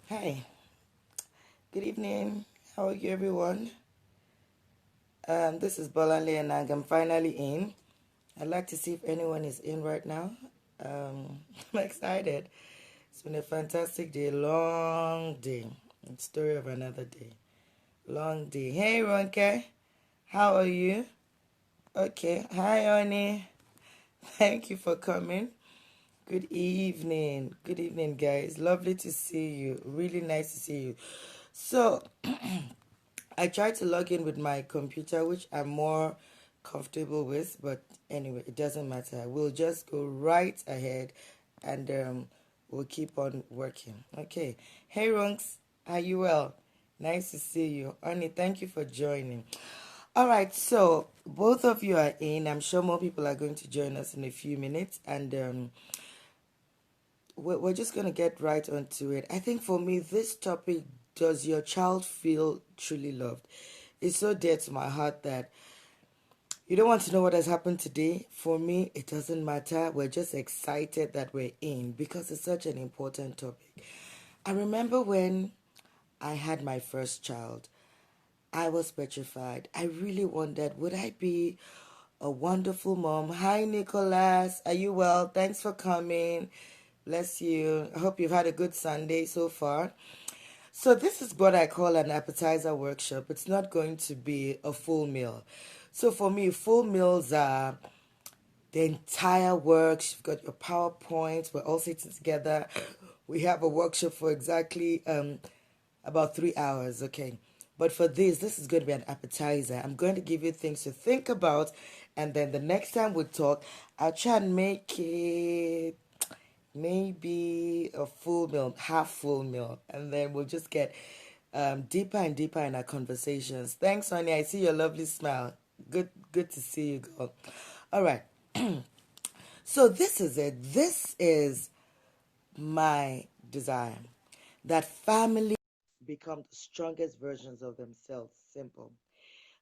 Hi, good evening. How are you, everyone? This is Bolanle and I'm finally in. I'd like to see if anyone is in right now. I'm excited. It's been a fantastic day, long day. Story of another day. Long day. Hey, Ronke. How are you? Okay. Hi, Oni. Thank you for coming. Good evening. Good evening, guys. Lovely to see you. Really nice to see you. So, I tried to log in with my computer, which I'm more comfortable with, but anyway, it doesn't matter. We'll just go right ahead and we'll keep on working. Okay. Hey, Runks, are you well? Nice to see you. Ani, thank you for joining. All right, so both of you are in. I'm sure more people are going to join us in a few minutes, and we're just going to get right onto it. I think for me, this topic, does your child feel truly loved? It's so dear to my heart that you don't want to know what has happened today. For me, it doesn't matter. We're just excited that we're in because it's such an important topic. I remember when I had my first child, I was petrified. I really wondered, would I be a wonderful mom? Hi, Nicholas. Are you well? Thanks for coming. Bless you. I hope you've had a good Sunday so far. So this is what I call an appetizer workshop. It's not going to be a full meal. So for me, full meals are the entire works. You've got your PowerPoint. We're all sitting together. We have a workshop for exactly about 3 hours. Okay. But for this is going to be an appetizer. I'm going to give you things to think about. And then the next time we talk, I'll try and make it maybe a full meal, half full meal, and then we'll just get deeper and deeper in our conversations. Thanks, Sonia. I see your lovely smile. Good to see you, girl. All right. So this is it. This is my desire that family become the strongest versions of themselves. Simple.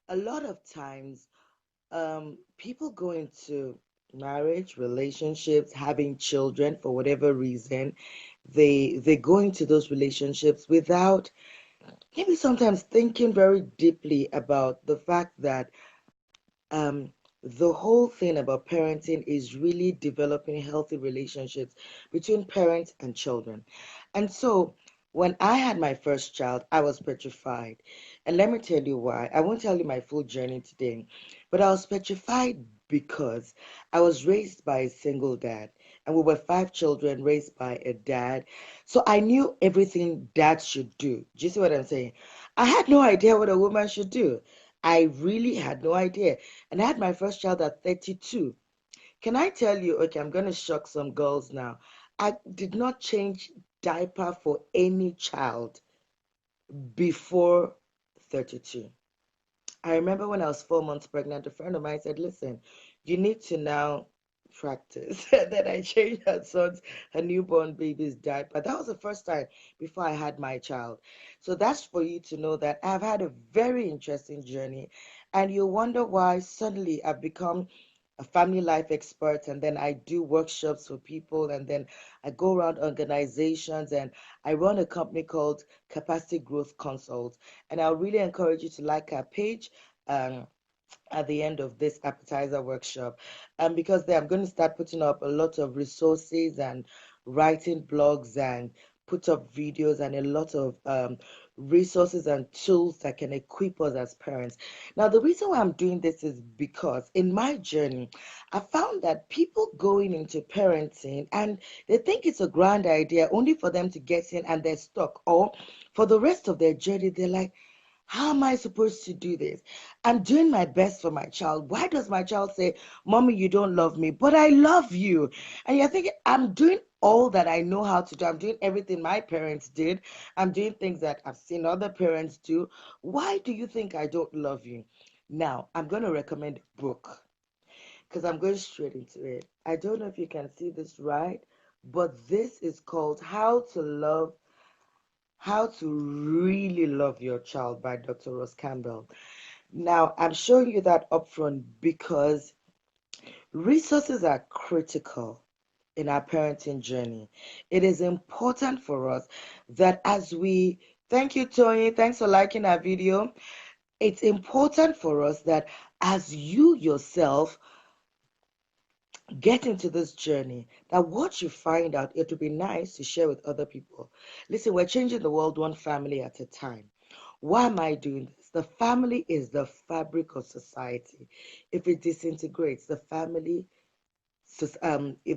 A lot of times, people go into marriage, relationships, having children for whatever reason. They go into those relationships without maybe sometimes thinking very deeply about the fact that um, the whole thing about parenting is really developing healthy relationships between parents and children. And so when I had my first child, I was petrified. And let me tell you why. I won't tell you my full journey today, but I was petrified because I was raised by a single dad. And we were five children raised by a dad. So I knew everything dads should do. Do you see what I'm saying? I had no idea what a woman should do. I really had no idea. And I had my first child at 32. Can I tell you, okay, I'm going to shock some girls now. I did not change diaper for any child before 32. I remember when I was 4 months pregnant, a friend of mine said, listen, you need to now practice. Then I changed her newborn baby's diaper. That was the first time before I had my child. So that's for you to know that I've had a very interesting journey. And you wonder why suddenly I've become a family life expert, and then I do workshops for people, and then I go around organizations, and I run a company called Capacity Growth Consult. And I really encourage you to like our page. Um, at the end of this appetizer workshop, because there I'm going to start putting up a lot of resources and writing blogs and put up videos and a lot of resources and tools that can equip us as parents. Now, the reason why I'm doing this is because in my journey, I found that people going into parenting and they think it's a grand idea only for them to get in and they're stuck, or for the rest of their journey, they're like, how am I supposed to do this? I'm doing my best for my child. Why does my child say, Mommy, you don't love me, but I love you? And you're thinking, I'm doing all that I know how to do. I'm doing everything my parents did. I'm doing things that I've seen other parents do. Why do you think I don't love you? Now, I'm going to recommend a book because I'm going straight into it. I don't know if you can see this right, but this is called How to Really Love Your Child by Dr. Ross Campbell. Now, I'm showing you that upfront because resources are critical in our parenting journey. It is important for us that as we, thank you, Tony, thanks for liking our video. It's important for us that as you yourself get into this journey, that what you find out, it would be nice to share with other people. Listen, we're changing the world one family at a time. Why am I doing this? The family is the fabric of society. If it disintegrates, if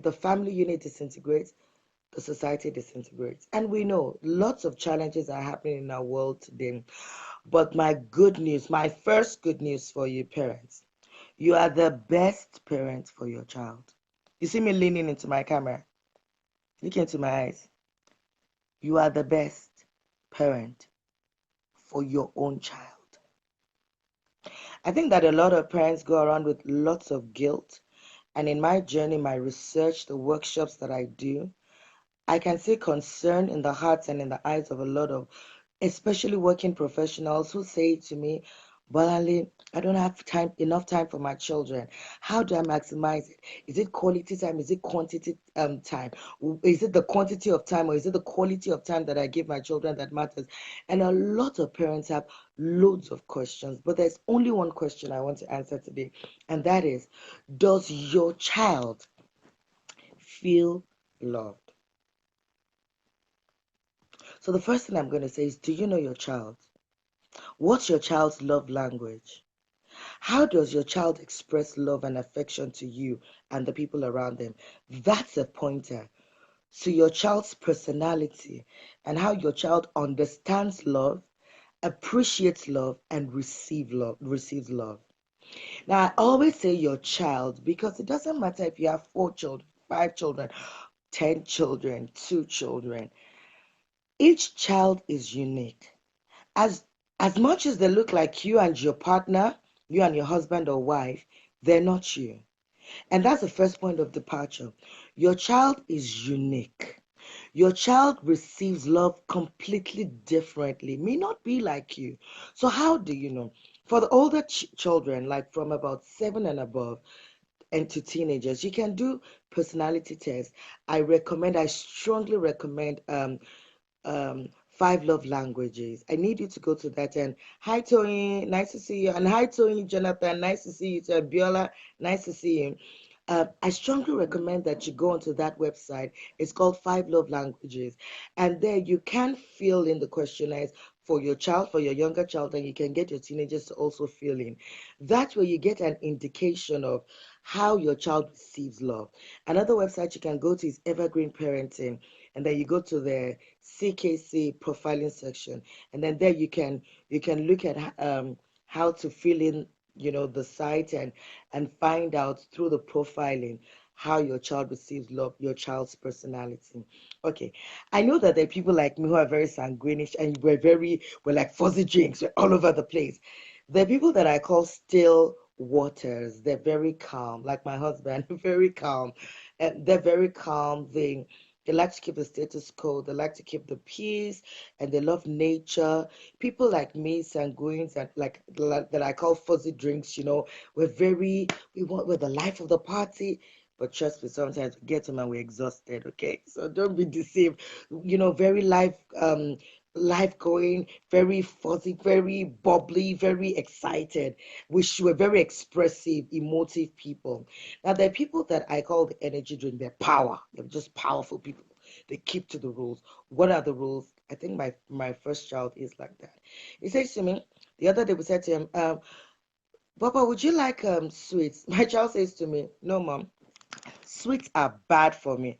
the family unit disintegrates, the society disintegrates. And we know lots of challenges are happening in our world today. But my good news, my first good news for you parents, you are the best parent for your child. You see me leaning into my camera. Look into my eyes. You are the best parent for your own child. I think that a lot of parents go around with lots of guilt. And in my journey, my research, the workshops that I do, I can see concern in the hearts and in the eyes of a lot of, especially working professionals who say to me, Balali, I don't have enough time for my children. How do I maximize it? Is it quality time? Is it quantity time? Is it the quantity of time or is it the quality of time that I give my children that matters? And a lot of parents have loads of questions, but there's only one question I want to answer today, and that is, does your child feel loved? So the first thing I'm going to say is, do you know your child? What's your child's love language? How does your child express love and affection to you and the people around them? That's a pointer to your child's personality and how your child understands love, appreciates love, and receives love. Now, I always say your child because it doesn't matter if you have 4 children, 5 children, 10 children, 2 children. Each child is unique. As as much as they look like you and your partner, you and your husband or wife, they're not you. And that's the first point of departure. Your child is unique. Your child receives love completely differently, may not be like you. So, how do you know? For the older children, like from about 7 and above, and to teenagers, you can do personality tests. I strongly recommend Five Love Languages. I need you to go to that. And hi, Tony, nice to see you. And hi, Tony, Jonathan, nice to see you. To Biola, nice to see you. I strongly recommend that you go onto that website. It's called Five Love Languages. And there you can fill in the questionnaires for your child, for your younger child, and you can get your teenagers to also fill in. That's where you get an indication of how your child receives love. Another website you can go to is Evergreen Parenting, and then you go to the CKC profiling section, and then there you can look at how to fill in the site and find out through the profiling how your child receives love, your child's personality. Okay, I know that there are people like me who are very sanguinish and we're like fuzzy drinks, we're all over the place. There are people that I call still waters. They're very calm, like my husband, very calm. And they're very calm. They like to keep the status quo. They like to keep the peace, and they love nature. People like me, sanguines, and like that I call fuzzy drinks. We're the life of the party. But trust me, sometimes we get them and we're exhausted. Okay, so don't be deceived. Very life going, very fuzzy, very bubbly, very excited. We're very expressive, emotive people. Now, there are people that I call the energy drink, they're power. They're just powerful people. They keep to the rules. What are the rules? I think my first child is like that. He says to me, the other day we said to him, Papa, would you like sweets? My child says to me, no, mom, sweets are bad for me.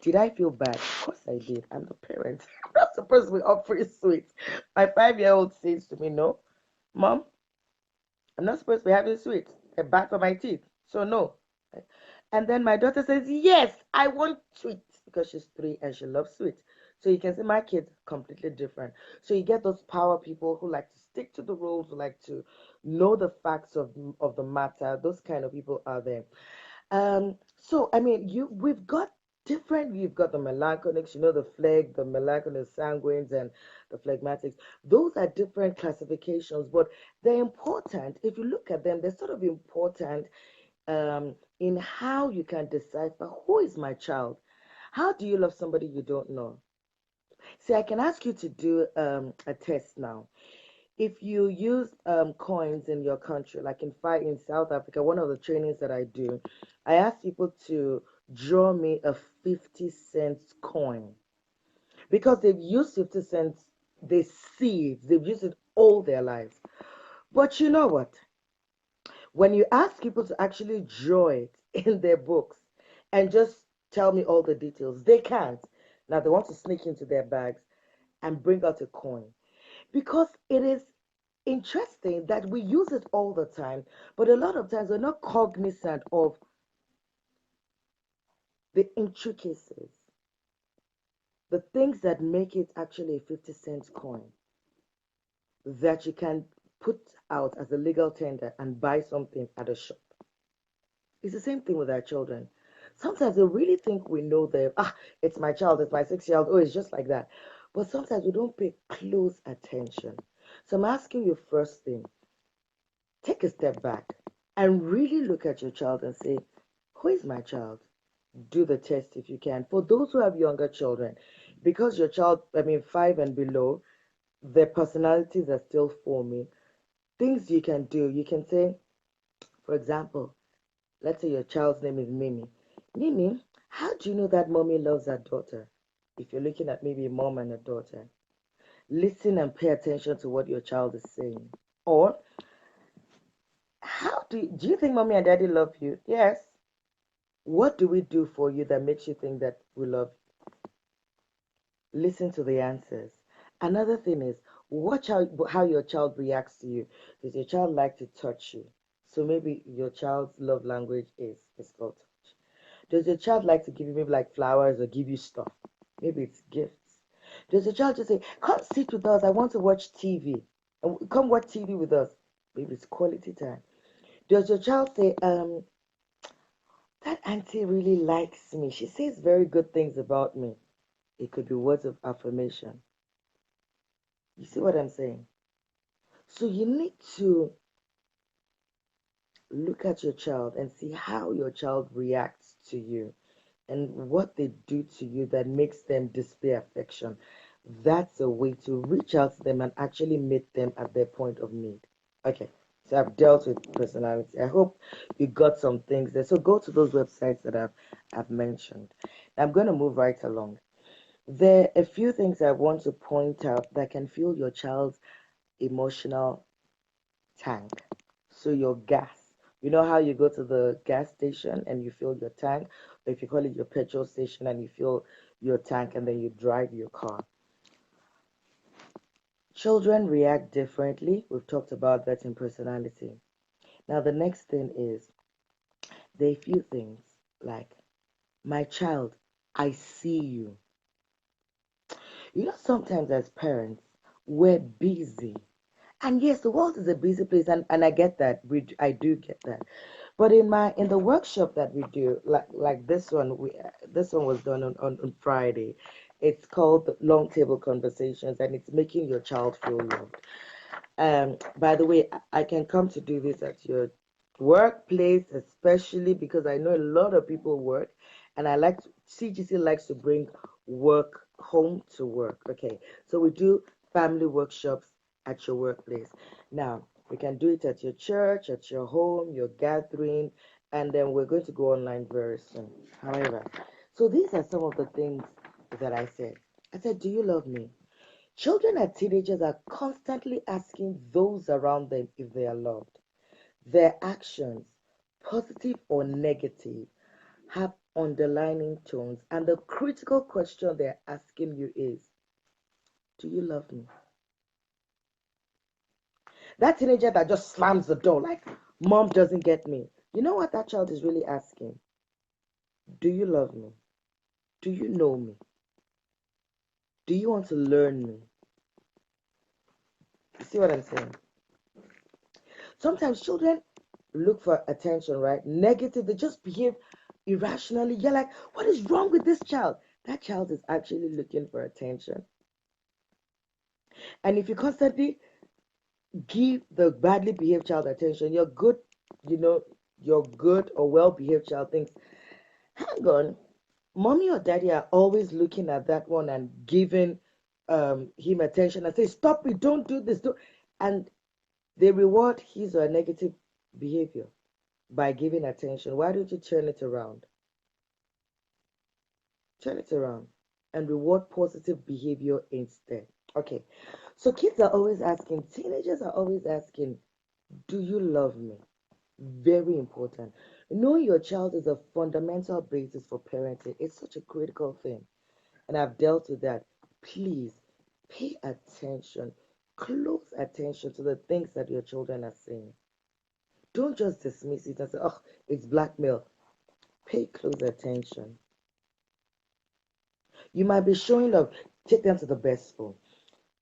Did I feel bad? Of course I did. I'm the parent. I'm not supposed to be offering sweets. My 5-year-old says to me, no, mom, I'm not supposed to be having sweets. They're bad for my teeth. So no. And then my daughter says, yes, I want sweets because she's 3 and she loves sweets. So you can see my kids completely different. So you get those power people who like to stick to the rules, who like to know the facts of the matter. Those kind of people are there. So I mean, we've got the melancholics, the phleg, the melancholic sanguines, and the phlegmatics. Those are different classifications, but they're important. If you look at them, they're sort of important in how you can decipher who is my child. How do you love somebody you don't know? See, I can ask you to do a test now. If you use coins in your country, like in South Africa, one of the trainings that I do, I ask people to draw me a 50 cents coin because they've used 50 cents, they see it, they've used it all their lives. But you know what? When you ask people to actually draw it in their books and just tell me all the details, they can't. Now they want to sneak into their bags and bring out a coin because it is interesting that we use it all the time, but a lot of times we're not cognizant of the intricacies, the things that make it actually a 50-cent coin that you can put out as a legal tender and buy something at a shop. It's the same thing with our children. Sometimes we really think we know them. Ah, it's my child, it's my 6-year-old. Oh, it's just like that. But sometimes we don't pay close attention. So I'm asking you first thing, take a step back and really look at your child and say, who is my child? Do the test if you can. For those who have younger children, because your child, 5 and below, their personalities are still forming, things you can do, you can say, for example, let's say your child's name is Mimi. Mimi, how do you know that mommy loves her daughter? If you're looking at maybe a mom and a daughter, listen and pay attention to what your child is saying. Or, do you think mommy and daddy love you? Yes. What do we do for you that makes you think that we love you? Listen to the answers. Another thing is, watch how your child reacts to you. Does your child like to touch you? So maybe your child's love language is physical touch. Does your child like to give you maybe like flowers or give you stuff? Maybe it's gifts. Does your child just say, come sit with us, I want to watch TV. Come watch TV with us. Maybe it's quality time. Does your child say, that auntie really likes me. She says very good things about me. It could be words of affirmation. You see what I'm saying? So you need to look at your child and see how your child reacts to you and what they do to you that makes them display affection. That's a way to reach out to them and actually meet them at their point of need. Okay, so I've dealt with personality. I hope you got some things there. So go to those websites that I've mentioned. I'm going to move right along. There are a few things I want to point out that can fuel your child's emotional tank. So your gas. You know how you go to the gas station and you fill your tank, or if you call it your petrol station and you fill your tank and then you drive your car. Children react differently. We've talked about that in personality. Now the next thing is there are a few things like, my child, I see you. You know, sometimes as parents, we're busy. And yes, the world is a busy place, and I get that. I do get that. But in the workshop that we do, like this one was done on Friday. It's called Long Table Conversations, and it's making your child feel loved. By the way, I can come to do this at your workplace, especially because I know a lot of people work, and CGC likes to bring work home to work. Okay, so we do family workshops at your workplace. Now, we can do it at your church, at your home, your gathering, and then we're going to go online very soon. However, so these are some of the things that I said. I said, do you love me? Children and teenagers are constantly asking those around them if they are loved. Their actions, positive or negative, have underlining tones, and the critical question they're asking you is, do you love me? That teenager that just slams the door like, mom doesn't get me. You know what that child is really asking? Do you love me? Do you know me? Do you want to learn me? You see what I'm saying? Sometimes children look for attention, right? Negative, they just behave irrationally. You're like, what is wrong with this child? That child is actually looking for attention. And if you constantly give the badly behaved child attention, you know, your good or well behaved child thinks, hang on, mommy or daddy are always looking at that one and giving him attention and say, "Stop it! Don't do this!" Don't. And they reward his or her negative behavior by giving attention. Why don't you turn it around? Turn it around and reward positive behavior instead. Okay. So kids are always asking, teenagers are always asking, do you love me? Very important. Knowing your child is a fundamental basis for parenting. It's such a critical thing. And I've dealt with that. Please pay attention, close attention to the things that your children are saying. Don't just dismiss it and say, oh, it's blackmail. Pay close attention. You might be showing love. Take them to the best school.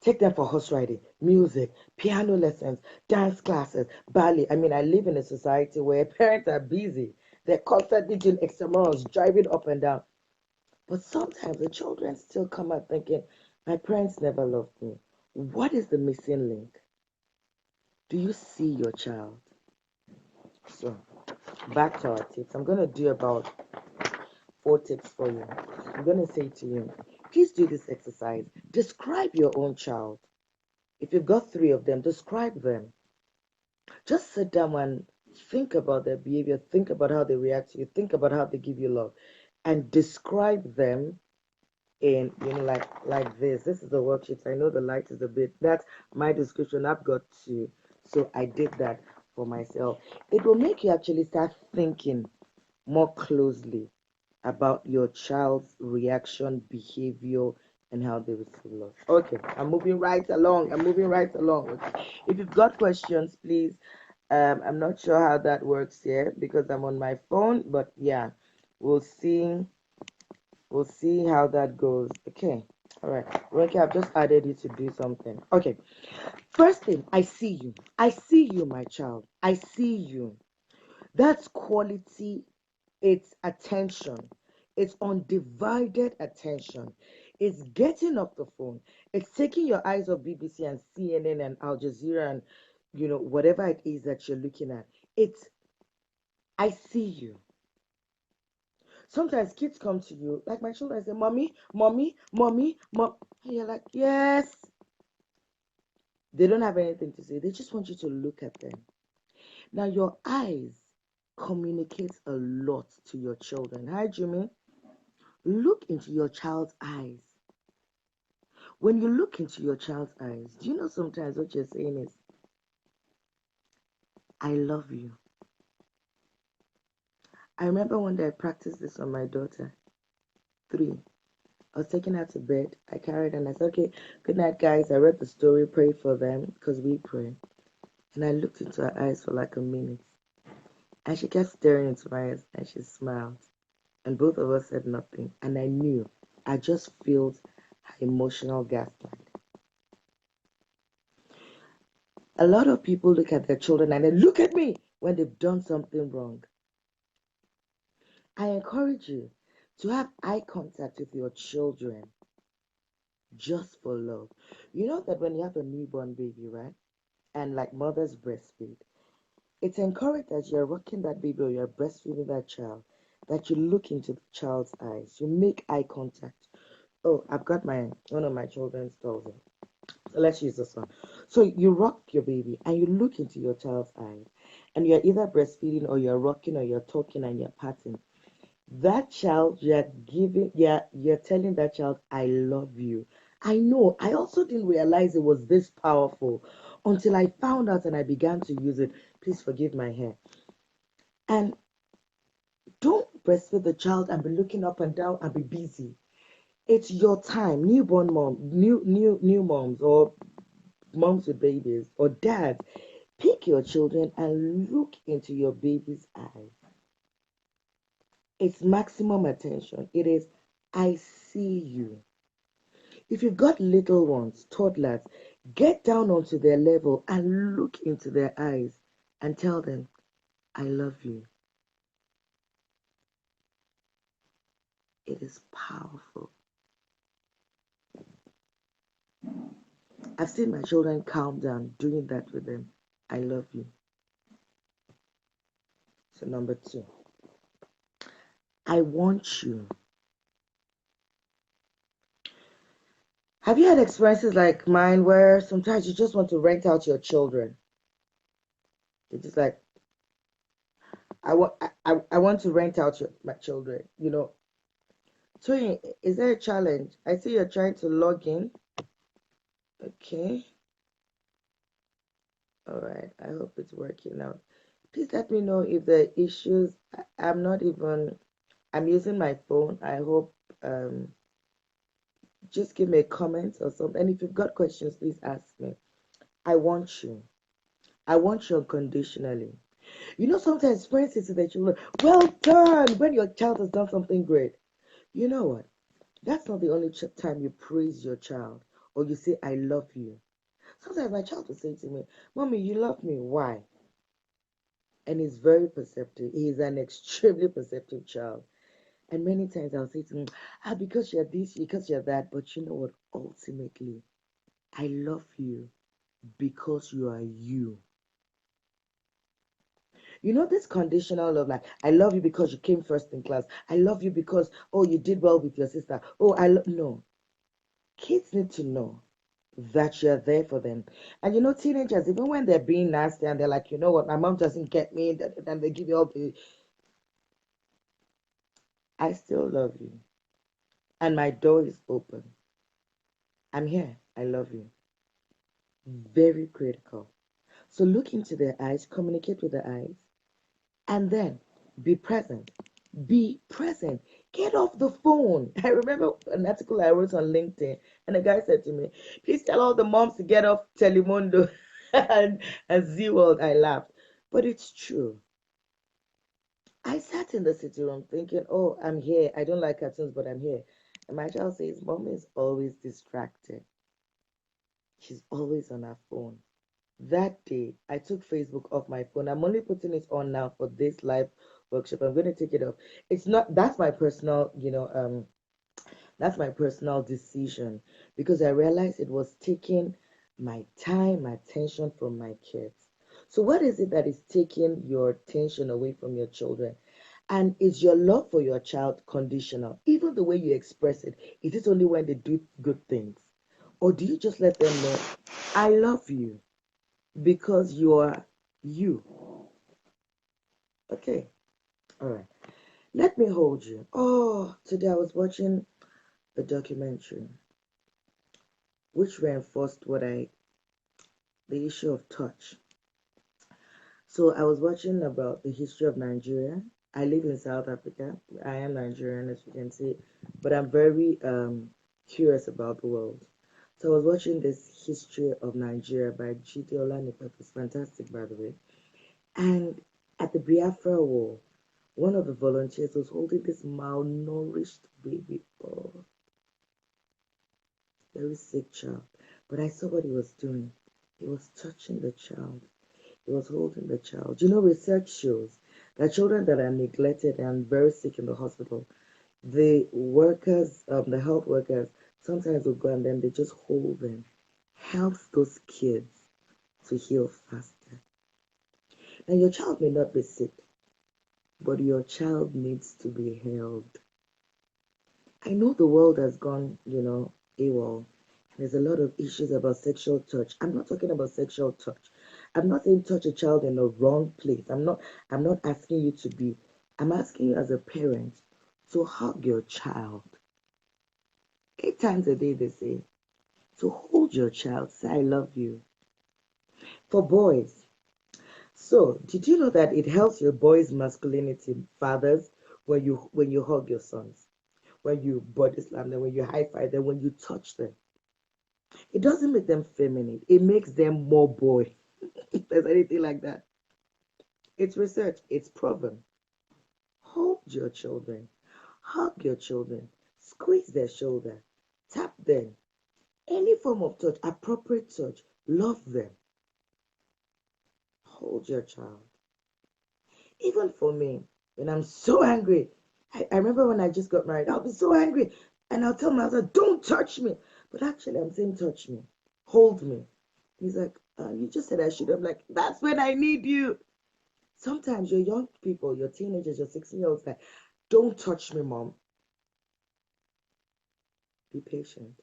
Take them for horse riding, music, piano lessons, dance classes, ballet. I mean, I live in a society where parents are busy. They're constantly doing extramuros, driving up and down. But sometimes the children still come out thinking, my parents never loved me. What is the missing link? Do you see your child? So, back to our tips. I'm going to do about 4 tips for you. I'm going to say to you, please do this exercise. Describe your own child. If you've got 3 of them, describe them. Just sit down and think about their behavior, think about how they react to you, think about how they give you love, and describe them in, like this. This is the worksheet. I know the light is a bit, that's my description. I've got to, so I did that for myself. It will make you actually start thinking more closely about your child's reaction, behavior, and how they receive love. Okay, I'm moving right along. Okay. If you've got questions, please. I'm not sure how that works here because I'm on my phone, but yeah, we'll see. We'll see how that goes. Okay. All right. Ronke, I've just added you to do something. Okay. First thing, I see you. I see you, my child. I see you. That's quality. It's attention. It's undivided attention. It's getting off the phone. It's taking your eyes off BBC and CNN and Al Jazeera and whatever it is that you're looking at. It's I see you. Sometimes kids come to you, like my children say, "Mommy, mommy, mommy, mom." And you're like, "Yes." They don't have anything to say. They just want you to look at them. Now your eyes communicate a lot to your children. Hi, Jimmy. Look into your child's eyes. When you look into your child's eyes, do you know sometimes what you're saying is, I love you. I remember one day I practiced this on my daughter, 3. I was taking her to bed. I carried her and I said, okay, good night, guys. I read the story, prayed for them because we pray. And I looked into her eyes for like a minute. And she kept staring into my eyes and she smiled. And both of us said nothing. And I knew. I just felt her emotional gaslight. A lot of people look at their children and they look at me when they've done something wrong. I encourage you to have eye contact with your children just for love. You know that when you have a newborn baby, right? And like mothers breastfeed, it's encouraged that you're rocking that baby or you're breastfeeding that child, that you look into the child's eyes, you make eye contact. Oh, I've got one of my children's dolls. So let's use this one. So you rock your baby and you look into your child's eyes, and you're either breastfeeding or you're rocking or you're talking and you're patting. That child, you're telling that child, I love you. I know. I also didn't realize it was this powerful until I found out and I began to use it. Please forgive my hair. And don't breastfeed the child and be looking up and down and be busy. It's your time. Newborn mom, new moms or moms with babies or dads. Pick your children and look into your baby's eyes. It's maximum attention. It is, I see you. If you've got little ones, toddlers, get down onto their level and look into their eyes and tell them, I love you. It is powerful. I've seen my children calm down doing that with them. I love you. So, number 2, I want you. Have you had experiences like mine where sometimes you just want to rent out your children? You're just like, I want to rent out my children, you know. So, is there a challenge? I see you're trying to log in. Okay. All right. I hope it's working out. Please let me know if the issues. I'm not even. I'm using my phone. I hope. Just give me a comment or something. And if you've got questions, please ask me. I want you. I want you unconditionally. You know, sometimes parents say to their children, "Well done," when your child has done something great. You know what? That's not the only time you praise your child or you say, "I love you." Sometimes my child will say to me, "Mommy, you love me. Why?" And he's very perceptive. He's an extremely perceptive child. And many times I'll say to him, because you're this, because you're that. But you know what? Ultimately, I love you because you are you. You know this conditional love, like I love you because you came first in class. I love you because you did well with your sister. No. Kids need to know that you're there for them. And you know, teenagers, even when they're being nasty and they're like, you know what, my mom doesn't get me, then they give you all the I still love you. And my door is open. I'm here. I love you. Very critical. So look into their eyes, communicate with their eyes, and then be present. Be present. Get off the phone. I remember an article I wrote on LinkedIn, and a guy said to me, "Please tell all the moms to get off Telemundo and Z World." I laughed, but it's true. I sat in the sitting room thinking, "Oh, I'm here. I don't like cartoons, but I'm here." And my child says, "Mom is always distracted. She's always on her phone." That day, I took Facebook off my phone. I'm only putting it on now for this live workshop. I'm going to take it off. It's not, that's my personal, that's my personal decision because I realized it was taking my time, my attention from my kids. So, what is it that is taking your attention away from your children? And is your love for your child conditional? Even the way you express it, is it only when they do good things? Or do you just let them know, I love you because you are you? Okay, all right. Let me hold you. Oh, today I was watching a documentary which reinforced the issue of touch. So I was watching about the history of Nigeria. I live in South Africa. I am Nigerian, as you can see, but I'm very curious about the world. So I was watching this history of Nigeria by Jide Olanikan. It's fantastic, by the way. And at the Biafra War, one of the volunteers was holding this malnourished baby. Oh, very sick child. But I saw what he was doing. He was touching the child. He was holding the child. You know, research shows that children that are neglected and very sick in the hospital, the workers, the health workers, sometimes will go and then they just hold them, helps those kids to heal faster. Now, your child may not be sick, but your child needs to be held. I know the world has gone, AWOL. There's a lot of issues about sexual touch. I'm not talking about sexual touch. I'm not saying touch a child in the wrong place. I'm not asking you to be. I'm asking you as a parent to hug your child. 8 times a day they say. To hold your child, say I love you. For boys. So did you know that it helps your boys' masculinity, fathers, when you hug your sons? When you body slam them, when you high five them, when you touch them. It doesn't make them feminine. It makes them more boy. If there's anything like that. It's research. It's proven. Hold your children. Hug your children. Squeeze their shoulder. Tap them. Any form of touch, appropriate touch. Love them. Hold your child. Even for me, when I'm so angry, I remember when I just got married, I'll be so angry. And I'll tell my husband, don't touch me. But actually, I'm saying, touch me. Hold me. He's like, you just said I should. I'm like, that's when I need you. Sometimes your young people, your teenagers, your 16-year-olds, like, don't touch me, mom. Be patient.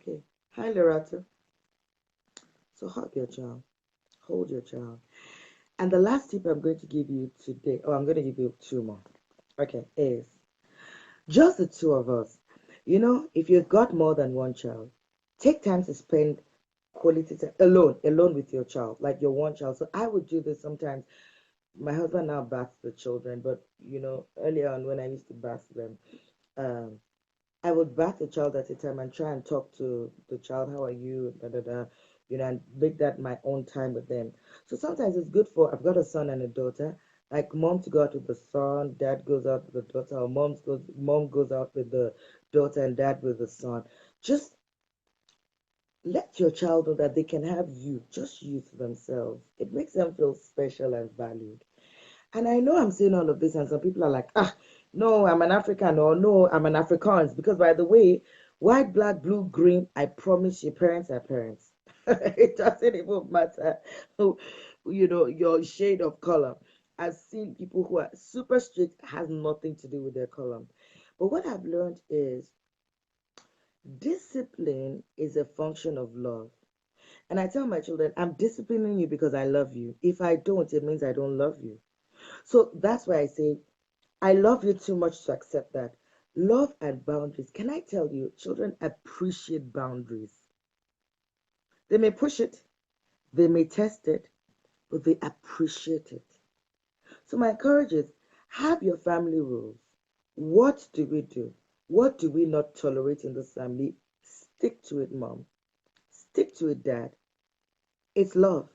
Okay. Hi, Loretta. So hug your child. Hold your child. And the last tip I'm going to give you today, oh, I'm going to give you two more. Okay, is just the two of us. You know, if you've got more than one child, take time to spend quality time alone with your child, like your one child. So I would do this sometimes. My husband now baths the children, but you know, earlier on when I used to bath them, um, I would bath the child at a time and try and talk to the child, how are you, da da da, you know, and make that my own time with them. So sometimes it's good for I've got a son and a daughter, like mom to go out with the son, dad goes out with the daughter, or mom goes out with the daughter and dad with the son. Just let your child know that they can have you, just you to themselves. It makes them feel special and valued. And I know I'm saying all of this, and some people are like, no, I'm an African, or no, I'm an Afrikaans. Because by the way, white, black, blue, green, I promise you, parents are parents. It doesn't even matter, you know, your shade of color. I've seen people who are super strict, has nothing to do with their color. But what I've learned is discipline is a function of love. And I tell my children, I'm disciplining you because I love you. If I don't, it means I don't love you. So that's why I say I love you too much to accept that. Love and boundaries. Can I tell you, children appreciate boundaries. They may push it, they may test it, but they appreciate it. So my encourage is have your family rules. What do we do? What do we not tolerate in this family? Stick to it, mom. Stick to it, dad. It's love.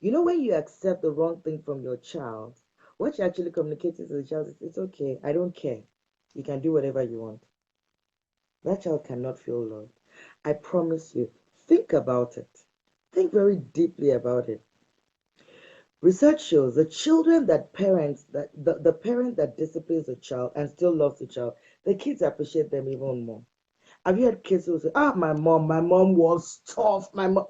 You know, when you accept the wrong thing from your child, what you're actually communicating to the child is, it's okay, I don't care. You can do whatever you want. That child cannot feel loved. I promise you. Think about it. Think very deeply about it. Research shows the children that parents that the parent that disciplines a child and still loves the child, the kids appreciate them even more. Have you had kids who say, my mom was tough, my mom.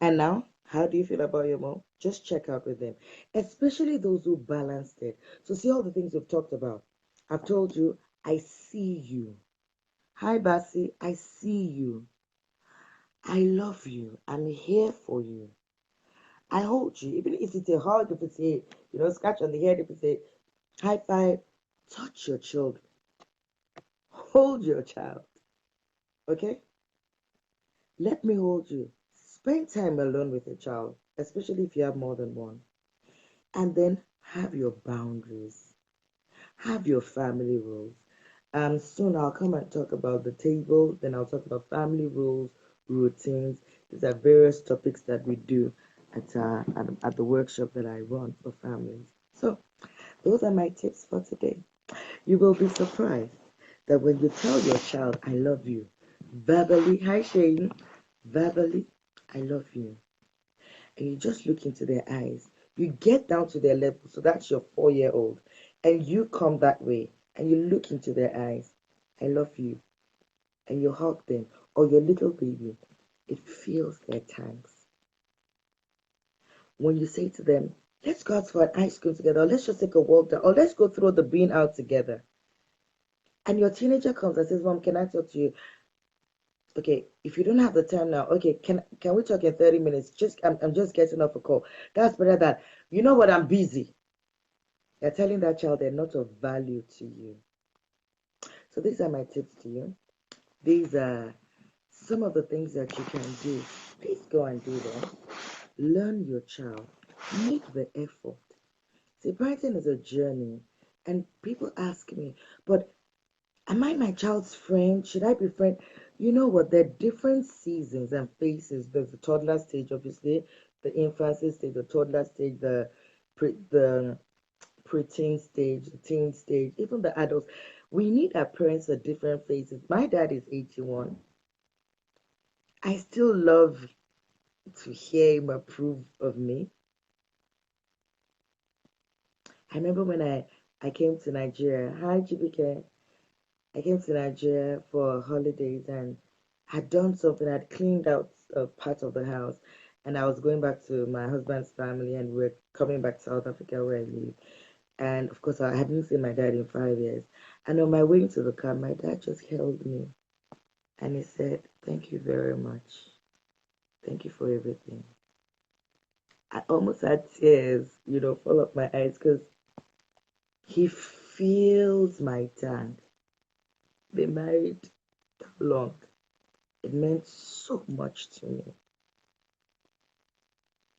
And now, how do you feel about your mom? Just check out with them, especially those who balanced it. So, see all the things we've talked about. I've told you, I see you. Hi, Bassi, I see you. I love you. I'm here for you. I hold you. Even if it's a hug, if it's a, scratch on the head, if it's a high five, touch your children. Hold your child. Okay? Let me hold you. Spend time alone with your child, especially if you have more than one. And then have your boundaries. Have your family rules. Soon I'll come and talk about the table, then I'll talk about family rules, routines. These are various topics that we do at the workshop that I run for families. So those are my tips for today. You will be surprised that when you tell your child, I love you, verbally, hi Shane, verbally, I love you, and you just look into their eyes, you get down to their level. So that's your 4 year old, and you come that way and you look into their eyes, I love you, and you hug them, or your little baby, it fills their tanks. When you say to them, let's go out for an ice cream together, or let's just take a walk down, or let's go throw the bean out together. And your teenager comes and says, Mom, can I talk to you? Okay, if you don't have the time now, okay, can we talk in 30 minutes? I'm just getting off a call. That's better than, you know what, I'm busy. You're telling that child they're not of value to you. So these are my tips to you. These are some of the things that you can do. Please go and do them. Learn your child. Make the effort. See, parenting is a journey. And people ask me, but am I my child's friend? Should I be friend? You know what? There are different seasons and phases. There's the toddler stage, obviously, the infancy stage, the toddler stage, the preteen stage, the teen stage, even the adults. We need our parents at different phases. My dad is 81. I still love to hear him approve of me. I remember when I came to Nigeria. Hi, GBK. I came to Nigeria for holidays and had done something. I'd cleaned out a part of the house, and I was going back to my husband's family, and we're coming back to South Africa where I live. And of course, I hadn't seen my dad in 5 years. And on my way into the car, my dad just held me and he said, "Thank you very much. Thank you for everything." I almost had tears, fall off my eyes because he feels my dad. They married long. It meant so much to me.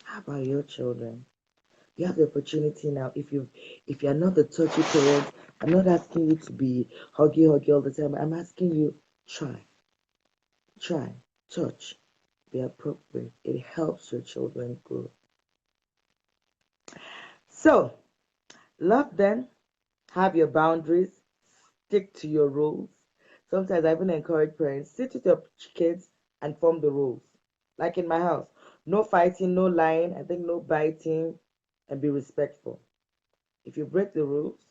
How about your children? You have the opportunity now. If you're not the touchy parent, I'm not asking you to be huggy all the time. I'm asking you, try, touch, be appropriate. It helps your children grow. So, love them, have your boundaries, stick to your rules. Sometimes I even encourage parents, sit with your kids and form the rules. Like in my house, no fighting, no lying, I think no biting, and be respectful. If you break the rules,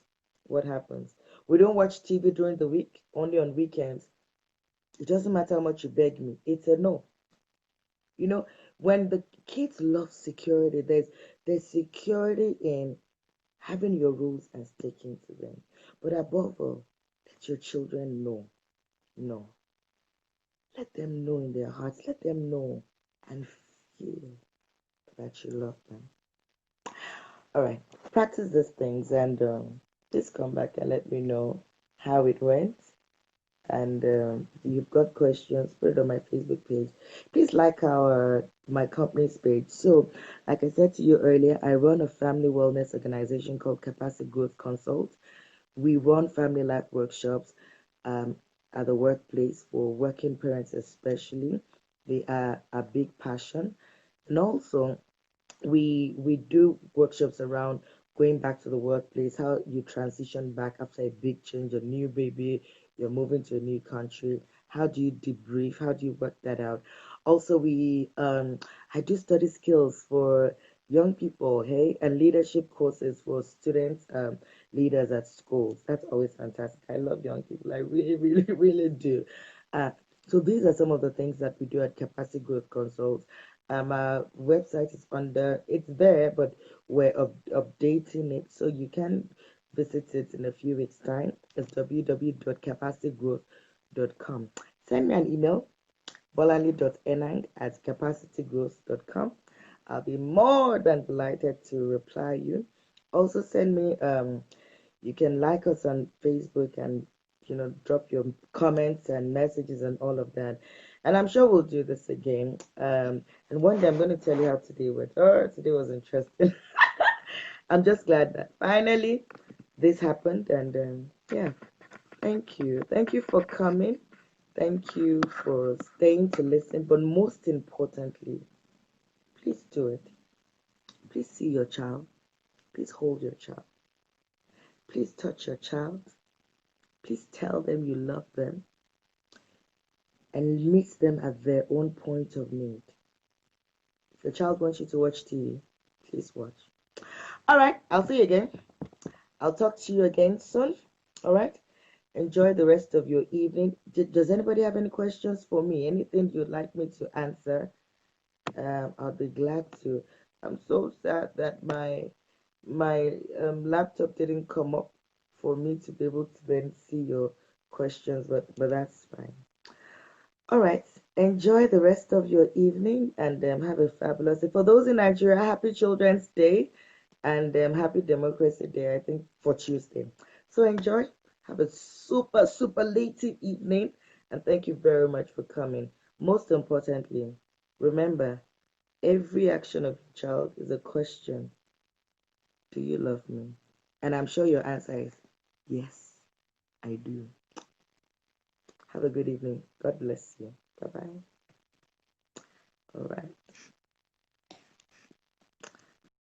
what happens? We don't watch TV during the week, only on weekends. It doesn't matter how much you beg me, it's a no. You know, when the kids love security, there's security in having your rules and sticking to them. But above all, let your children know. No. Let them know in their hearts. Let them know and feel that you love them. All right. Practice these things and just come back and let me know how it went. And if you've got questions, put it on my Facebook page. Please like our my company's page. So, like I said to you earlier, I run a family wellness organization called Capacity Growth Consult. We run family life workshops um, at the workplace for working parents, especially. They are a big passion, and also we do workshops around going back to the workplace, how you transition back after a big change, a new baby, you're moving to a new country. How do you debrief? How do you work that out? Also, we I do study skills for young people, hey, and leadership courses for students, leaders at schools. That's always fantastic. I love young people. I really, really, really do. Uh, so these are some of the things that we do at Capacity Growth Consult. Our website is it's there, but we're updating it, so you can visit it in a few weeks' time. It's www.capacitygrowth.com. Send me an email, bolali.enang@capacitygrowth.com. I'll be more than delighted to reply you. Also, send me you can like us on Facebook and drop your comments and messages and all of that. And I'm sure we'll do this again. And one day I'm going to tell you how today went. Oh, today was interesting. I'm just glad that finally this happened. And yeah, thank you. Thank you for coming. Thank you for staying to listen. But most importantly, please do it. Please see your child. Please hold your child. Please touch your child. Please tell them you love them and meet them at their own point of need. If your child wants you to watch TV, please watch. All right, I'll see you again. I'll talk to you again soon. All right, enjoy the rest of your evening. Does anybody have any questions for me? Anything you'd like me to answer? I'll be glad to. I'm so sad that my laptop didn't come up for me to be able to then see your questions, but that's fine. All right. Enjoy the rest of your evening and have a fabulous day. For those in Nigeria, happy Children's Day and happy Democracy Day, I think, for Tuesday. So enjoy. Have a super, superlative evening. And thank you very much for coming. Most importantly, remember, every action of your child is a question. Do you love me? And I'm sure your answer is yes, I do. Have a good evening. God bless you. Bye bye. All right.